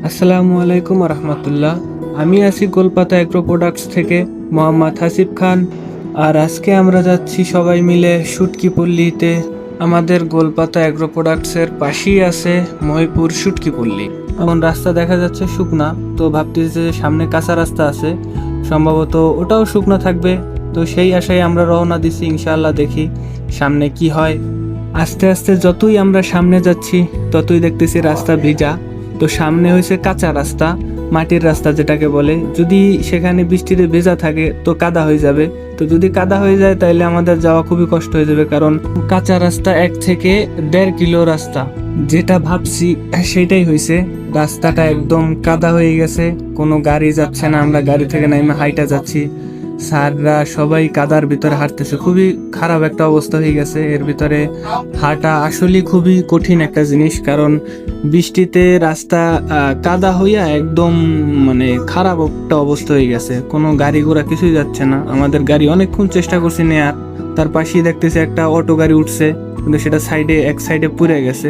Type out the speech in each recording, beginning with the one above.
আসসালামু আলাইকুম রহমতুল্লাহ। আমি আছি কলকাতা এগ্রো প্রোডাক্টস থেকে মোহাম্মদ হাসিব খান। আর আজকে আমরা যাচ্ছি সবাই মিলে শুটকিপল্লিতে। আমাদের গোলপাতা এগ্রো প্রোডাক্টসের পাশেই আছে মহিপুর শুটকিপল্লি। এমন রাস্তা দেখা যাচ্ছে শুকনা, তো ভাবতেছি যে সামনে কাঁচা রাস্তা আছে, সম্ভবত ওটাও শুকনা থাকবে। তো সেই আশায় আমরা রওনা দিছি, ইনশাআল্লাহ দেখি সামনে কি হয়। আস্তে আস্তে যতই আমরা সামনে যাচ্ছি ততই দেখতেছি রাস্তা ভিজা। তো সামনে হয়েছে কাঁচা রাস্তা, মাটির রাস্তা যেটাকে বলে। যদি সেখানে বৃষ্টিতে ভেজা থাকে তো কাদা হয়ে যাবে। তো যদি কাদা হয়ে যায় তাহলে আমাদের যাওয়া খুবই কষ্ট হয়ে যাবে, কারণ কাঁচা রাস্তা 1 থেকে 1.5 কিলো রাস্তা। যেটা ভাবছি সেটাই হয়েছে, রাস্তাটা একদম কাদা হয়ে গেছে, কোনো গাড়ি যাচ্ছে না। আমরা গাড়ি থেকে নাইমা হাইটা যাচ্ছি, স্যাররা সবাই কাদার ভিতরে হাঁটতেছে। খুবই খারাপ একটা অবস্থা হয়ে গেছে। এর ভিতরে হাঁটা আসলে খুবই কঠিন একটা জিনিস, কারণ বৃষ্টিতে রাস্তা কাদা হইয়া একদম মানে খারাপ একটা অবস্থা হয়ে গেছে। কোনো গাড়ি ঘোড়া কিছুই যাচ্ছে না। আমাদের গাড়ি অনেকক্ষণ চেষ্টা করছি নেয়ার, তার পাশেই দেখতেছি একটা অটো গাড়ি উঠছে, কিন্তু সেটা এক সাইডে পুড়ে গেছে।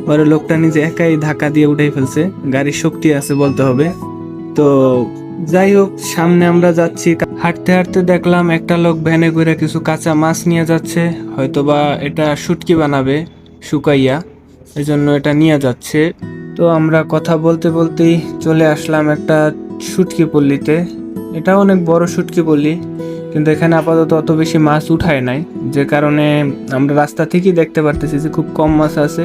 পরে লোকটা নিজে একাই ধাক্কা দিয়ে উঠাই ফেলছে। গাড়ির শক্তি আছে বলতে হবে। তো যাই হোক, সামনে আমরা যাচ্ছি। হাঁটতে হাঁটতে দেখলাম একটা লোক ভ্যানে করে কিছু কাঁচা মাছ নিয়ে যাচ্ছে, হয়তোবা এটা শুটকি বানাবে শুকাইয়া, এই জন্য এটা নিয়ে যাচ্ছে। তো আমরা কথা বলতে বলতেই চলে আসলাম একটা শুটকি পল্লীতে। এটা অনেক বড় শুটকি পল্লী, কিন্তু এখানে আপাতত অত বেশি মাছ উঠায় নাই, যে কারণে আমরা রাস্তা থেকেই দেখতে পারতেছি যে খুব কম মাছ আছে।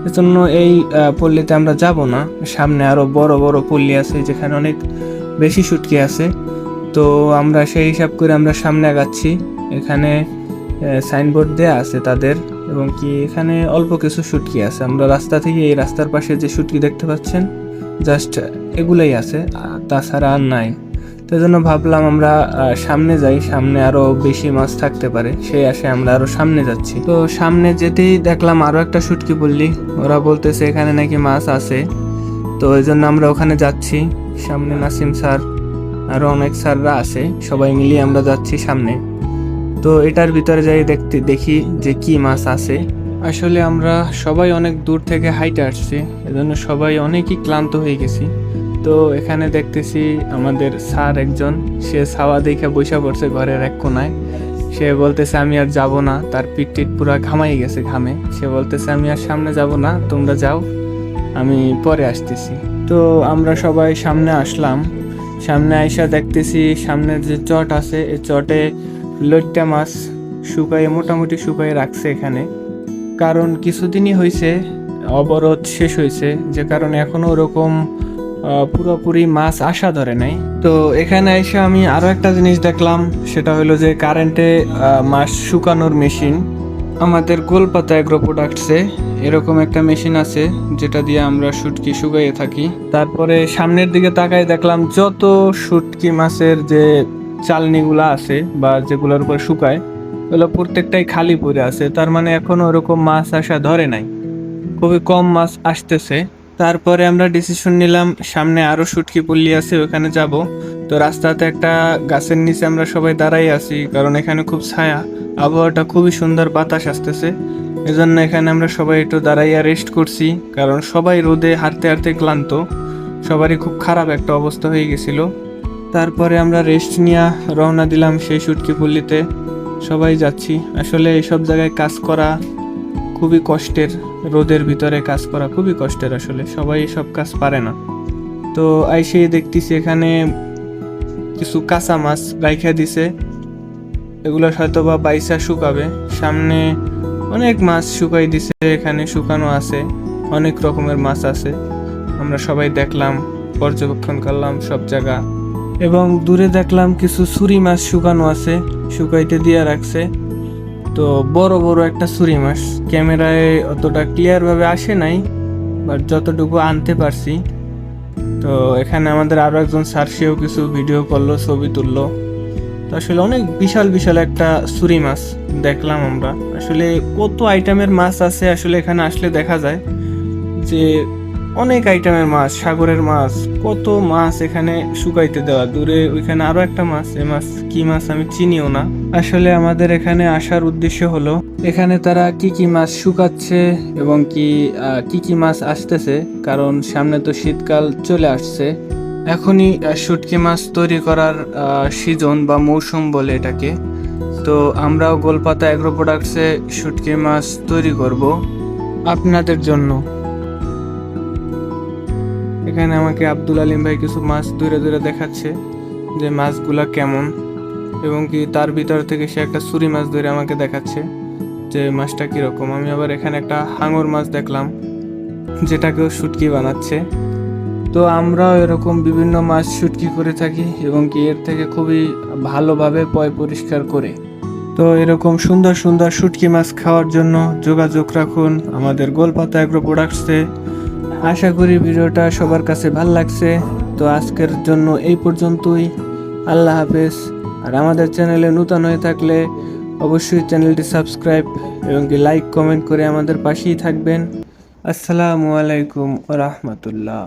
এজন্য এই পল্লীতে আমরা যাব না। সামনে আরো বড় বড় পল্লী আছে যেখানে অনেক বেশি শুটকি আছে। তো আমরা সেই হিসাব করে আমরা সামনে আগাচ্ছি। এখানে সাইনবোর্ড দেয়া আছে তাদের, এবং কি এখানে অল্প কিছু শুটকি আছে। আমরা রাস্তা থেকে এই রাস্তার পাশে যে শুটকি দেখতে পাচ্ছেন জাস্ট এগুলাই আছে, তাছাড়া আর নাই। তো জন্য ভাবলাম আমরা সামনে যাই, সামনে আরো বেশি মাছ থাকতে পারে, সেই আশায় আমরা আরো সামনে যাচ্ছি। তো সামনে যেতেই দেখলাম আরো একটা শুটকি পল্লী। ওরা বলতেছে এখানে নাকি মাছ আছে, তো এই জন্য আমরা ওখানে যাচ্ছি। সামনে নাসিম স্যার আরো অনেক স্যাররা আছে, সবাই মিলিয়ে আমরা যাচ্ছি সামনে। তো এটার ভিতরে যাই দেখি যে কি মাছ আছে। আসলে আমরা সবাই অনেক দূর থেকে হাইটে আসছি, এজন্য সবাই অনেকই ক্লান্ত হয়ে গেছি। তো এখানে দেখতেছি আমাদের স্যার একজন, সে ছাওয়া দেখে বসে পড়ছে ঘরের এক কোনায়। সে বলতেছে আমি আর যাব না, তার পিঠ টিট পুরা ঘামাই গেছে ঘামে। সে বলতেছে আমি আর সামনে যাব না, তোমরা যাও, আমি পরে আসতেছি। তো আমরা সবাই সামনে আসলাম। সামনে আইসা দেখতেছি সামনের যে চট আছে, এই চটে লইট্টা মাছ শুকাইয়ে মোটামুটি শুকাইয়ে রাখছে এখানে। কারণ কিছুদিনই হয়েছে, অবরোধ শেষ হয়েছে, যে কারণে এখনো ওরকম পুরোপুরি মাছ আসা ধরে নাই। তো এখানে আইসা আমি আরো একটা জিনিস দেখলাম, সেটা হলো যে কারেন্টে মাছ শুকানোর মেশিন। আমাদের গোলপাতা এগ্রো প্রোডাক্টসে এরকম একটা মেশিন আছে, যেটা দিয়ে আমরা শুটকি শুকাইয়ে থাকি। তারপরে সামনের দিকে তাকাই দেখলাম যত শুটকি মাছের যে চালনিগুলা আছে বা যেগুলোর উপর শুকায়, ওগুলো প্রত্যেকটাই খালি পড়ে আছে। তার মানে এখনো ওরকম মাছ আসা ধরে নাই, খুবই কম মাছ আসতেছে। তারপরে আমরা ডিসিশন নিলাম সামনে আরো শুটকি পল্লী আছে, ওখানে যাব। তো রাস্তাতে একটা গাছের নিচে আমরা সবাই দাঁড়াই আছি, কারণ এখানে খুব ছায়া, আবহাওয়াটা খুবই সুন্দর, বাতাস আসতেছে। এজন্য এখানে আমরা সবাই একটু দাঁড়াইয়া রেস্ট করছি, কারণ সবাই রোদে হাঁটতে হাঁটতে ক্লান্ত, সবারই খুব খারাপ একটা অবস্থা হয়ে গেছিল। তারপরে আমরা রেস্ট নিয়ে রওনা দিলাম সেই শুটকি পল্লীতে। সবাই যাচ্ছি। আসলে এইসব জায়গায় কাজ করা খুবই কষ্টের, রোদের ভিতরে কাজ করা খুবই কষ্টের। আসলে সবাই সব কাজ পারে না। তো আইসে দেখতেছি এখানে কিছু কাঁচা মাছ রাইখা দিছে, এগুলো হয়তো বা বাইসা শুকাবে। সামনে অনেক মাছ শুকাই দিছে, এখানে শুকানো আছে, অনেক রকমের মাছ আছে। আমরা সবাই দেখলাম, পর্যবেক্ষণ করলাম সব জায়গা, এবং দূরে দেখলাম কিছু ছুরি মাছ শুকানো আছে, শুকাইতে দিয়ে রাখছে। তো বড় বড় একটা ছুরি মাছ, ক্যামেরায় অতটা ক্লিয়ার ভাবে আসে নাই, বাট যতটুকু আনতে পারছি। তো এখানে আমাদের আরো একজন স্যার, সেও কিছু ভিডিও করলো, ছবি তুললো। তো আসলে অনেক বিশাল বিশাল একটা ছুরি মাছ দেখলাম আমরা। আসলে কত আইটেমের মাছ আছে আসলে এখানে আসলে দেখা যায় যে অনেক আইটেমের মাছ, সাগরের মাছ, কত মাছ এখানে শুকাইতে দেওয়া। দূরে ওইখানে আরো একটা মাছ, এই মাছ কি মাছ আমি চিনিও না। আসলে আমাদের এখানে আসার উদ্দেশ্য হলো এখানে তারা কি কি মাছ শুকাচ্ছে এবং কি কি মাছ আসতেছে, কারণ সামনে তো শীতকাল চলে আসছে। এখনই শুটকি মাছ তৈরি করার সিজন বা মৌসুম বলে এটাকে। তো আমরাও গোলপাতা এগ্রো প্রোডাক্টসে শুটকি মাছ তৈরি করব আপনাদের জন্য। এখানে আমাকে আব্দুল আলিম ভাই কিছু মাছ দূরে দূরে দেখাচ্ছে যে মাছগুলা কেমন, এবং তার ভিতর থেকে সে একটা ছুরি মাছ ধরে আমাকে দেখাচ্ছে যে মাছটা কিরকম। আমি আবার এখানে একটা হাঙর মাছ দেখলাম যেটাকেও শুটকি বানাচ্ছে। তো আমরাও এরকম বিভিন্ন মাছ শুটকি করে থাকি এবং এর থেকে খুবই ভালোভাবে পরিষ্কার করে। তো এরকম সুন্দর সুন্দর শুটকি মাছ খাওয়ার জন্য যোগাযোগ রাখুন আমাদের গোলপাতা এগ্রো প্রোডাক্টসে। আশা করি ভিডিওটা সবার কাছে ভালো লাগছে। তো আজকের জন্য এই পর্যন্তই। আল্লাহ হাফেজ। আর আমাদের চ্যানেলে নতুন হয়ে থাকলে অবশ্যই চ্যানেলটি সাবস্ক্রাইব এবং লাইক কমেন্ট করে আমাদের পাশেই থাকবেন। আসসালামু আলাইকুম ওয়া রাহমাতুল্লাহ।